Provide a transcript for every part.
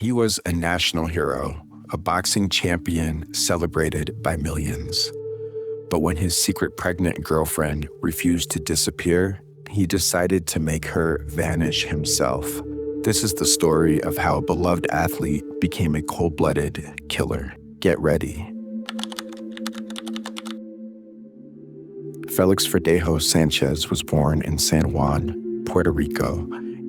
He was a national hero, a boxing champion celebrated by millions. But when his secret pregnant girlfriend refused to disappear, he decided to make her vanish himself. This is the story of how a beloved athlete became a cold-blooded killer. Get ready. Felix Verdejo Sanchez was born in San Juan, Puerto Rico,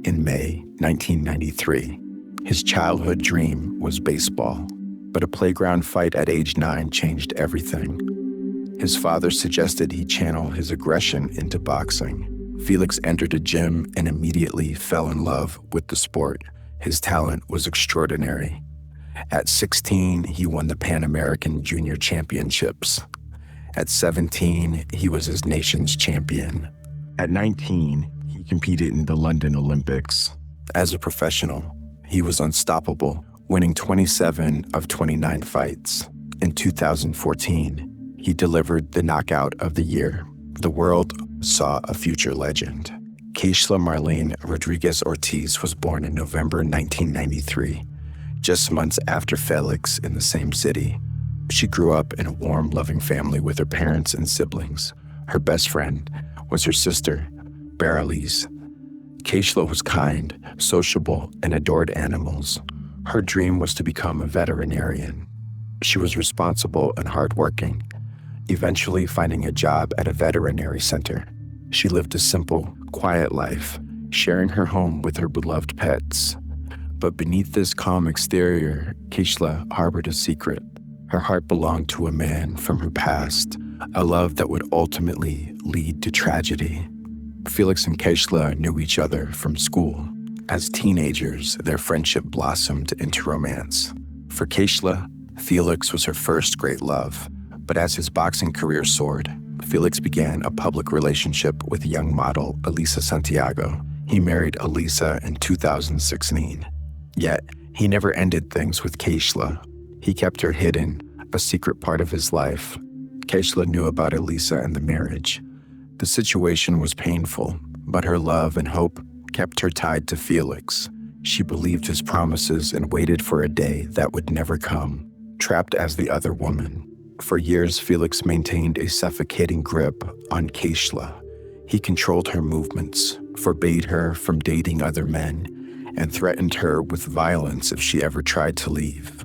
in May 1993. His childhood dream was baseball, but a playground fight at age 9 changed everything. His father suggested he channel his aggression into boxing. Felix entered a gym and immediately fell in love with the sport. His talent was extraordinary. At 16, he won the Pan American Junior Championships. At 17, he was his nation's champion. At 19, he competed in the London Olympics. As a professional, he was unstoppable, winning 27 of 29 fights. In 2014, he delivered the knockout of the year. The world saw a future legend. Keishla Rodríguez Ortiz was born in November 1993, just months after Felix in the same city. She grew up in a warm, loving family with her parents and siblings. Her best friend was her sister, Beralice. Keishla was kind, sociable, and adored animals. Her dream was to become a veterinarian. She was responsible and hardworking, eventually finding a job at a veterinary center. She lived a simple, quiet life, sharing her home with her beloved pets. But beneath this calm exterior, Keishla harbored a secret. Her heart belonged to a man from her past, a love that would ultimately lead to tragedy. Felix and Keishla knew each other from school. As teenagers, their friendship blossomed into romance. For Keishla, Felix was her first great love. But as his boxing career soared, Felix began a public relationship with young model Elisa Santiago. He married Elisa in 2016. Yet, he never ended things with Keishla. He kept her hidden, a secret part of his life. Keishla knew about Elisa and the marriage. The situation was painful, but her love and hope kept her tied to Felix. She believed his promises and waited for a day that would never come. Trapped as the other woman, for years Felix maintained a suffocating grip on Keishla. He controlled her movements, forbade her from dating other men, and threatened her with violence if she ever tried to leave.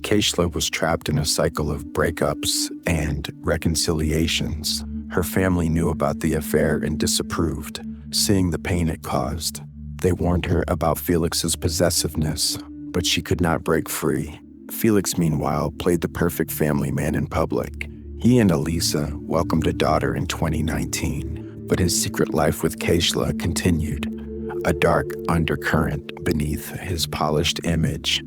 Keishla was trapped in a cycle of breakups and reconciliations. Her family knew about the affair and disapproved, seeing the pain it caused. They warned her about Felix's possessiveness, but she could not break free. Felix, meanwhile, played the perfect family man in public. He and Elisa welcomed a daughter in 2019, but his secret life with Keishla continued, a dark undercurrent beneath his polished image.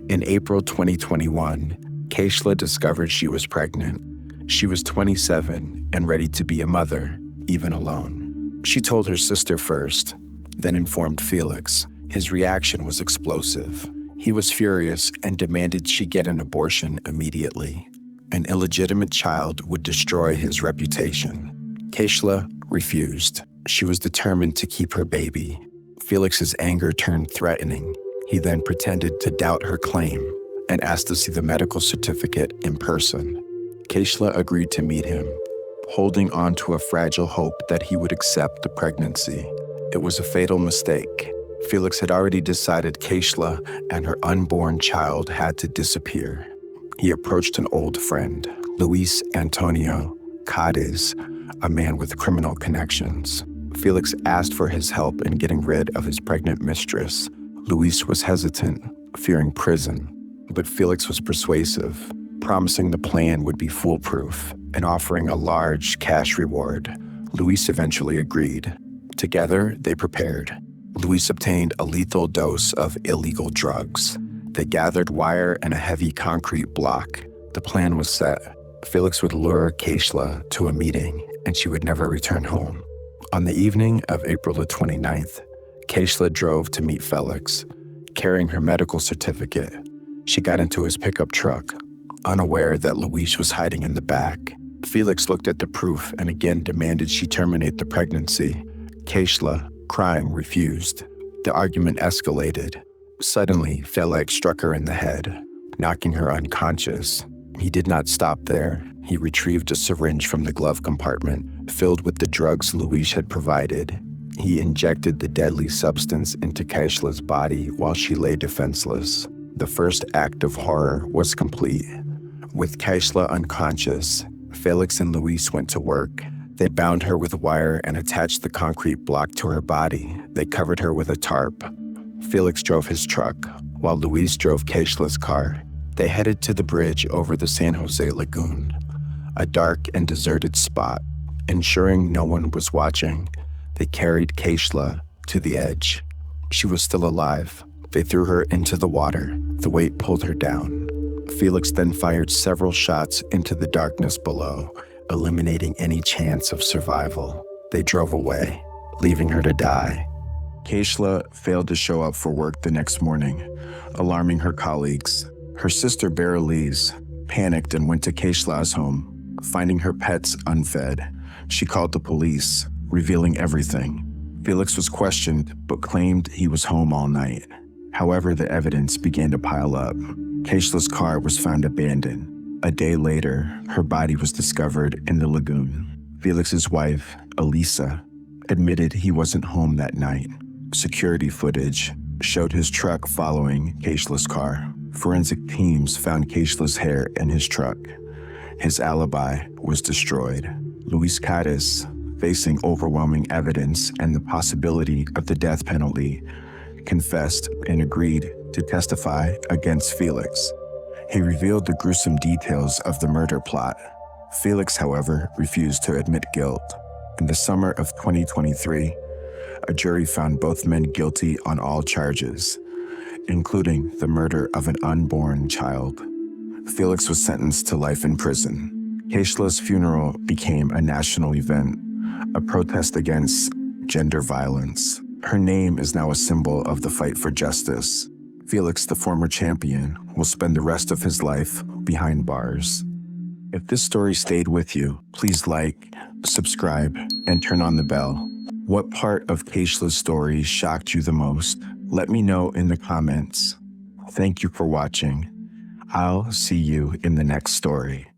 In April 2021, Keishla discovered she was pregnant. She was 27 and ready to be a mother, even alone. She told her sister first, then informed Felix. His reaction was explosive. He was furious and demanded she get an abortion immediately. An illegitimate child would destroy his reputation. Keishla refused. She was determined to keep her baby. Felix's anger turned threatening. He then pretended to doubt her claim and asked to see the medical certificate in person. Keishla agreed to meet him, holding on to a fragile hope that he would accept the pregnancy. It was a fatal mistake. Felix had already decided Keishla and her unborn child had to disappear. He approached an old friend, Luis Antonio Cadiz, a man with criminal connections. Felix asked for his help in getting rid of his pregnant mistress. Luis was hesitant, fearing prison, but Felix was persuasive, promising the plan would be foolproof and offering a large cash reward. Luis eventually agreed. Together, they prepared. Luis obtained a lethal dose of illegal drugs. They gathered wire and a heavy concrete block. The plan was set. Felix would lure Keishla to a meeting, and she would never return home. On the evening of April the 29th, Keishla drove to meet Felix, carrying her medical certificate. She got into his pickup truck, unaware that Luis was hiding in the back. Felix looked at the proof and again demanded she terminate the pregnancy. Keishla, crying, refused. The argument escalated. Suddenly, Felix struck her in the head, knocking her unconscious. He did not stop there. He retrieved a syringe from the glove compartment, filled with the drugs Luis had provided. He injected the deadly substance into Keishla's body while she lay defenseless. The first act of horror was complete. With Keishla unconscious, Felix and Luis went to work. They bound her with wire and attached the concrete block to her body. They covered her with a tarp. Felix drove his truck, while Luis drove Keishla's car. They headed to the bridge over the San Jose Lagoon, a dark and deserted spot. Ensuring no one was watching, they carried Keishla to the edge. She was still alive. They threw her into the water. The weight pulled her down. Felix then fired several shots into the darkness below, eliminating any chance of survival. They drove away, leaving her to die. Keishla failed to show up for work the next morning, alarming her colleagues. Her sister Beralise panicked and went to Keishla's home. Finding her pets unfed, she called the police, revealing everything. Felix was questioned, but claimed he was home all night. However, the evidence began to pile up. Keishla's car was found abandoned. A day later, her body was discovered in the lagoon. Felix's wife, Elisa, admitted he wasn't home that night. Security footage showed his truck following Keishla's car. Forensic teams found Keishla's hair in his truck. His alibi was destroyed. Luis Cadiz, facing overwhelming evidence and the possibility of the death penalty, confessed and agreed to testify against Felix. He revealed the gruesome details of the murder plot. Felix, however, refused to admit guilt. In the summer of 2023, a jury found both men guilty on all charges, including the murder of an unborn child. Felix was sentenced to life in prison. Keishla's funeral became a national event, a protest against gender violence. Her name is now a symbol of the fight for justice. Felix, the former champion, will spend the rest of his life behind bars. If this story stayed with you, please like, subscribe, and turn on the bell. What part of Keishla's story shocked you the most? Let me know in the comments. Thank you for watching. I'll see you in the next story.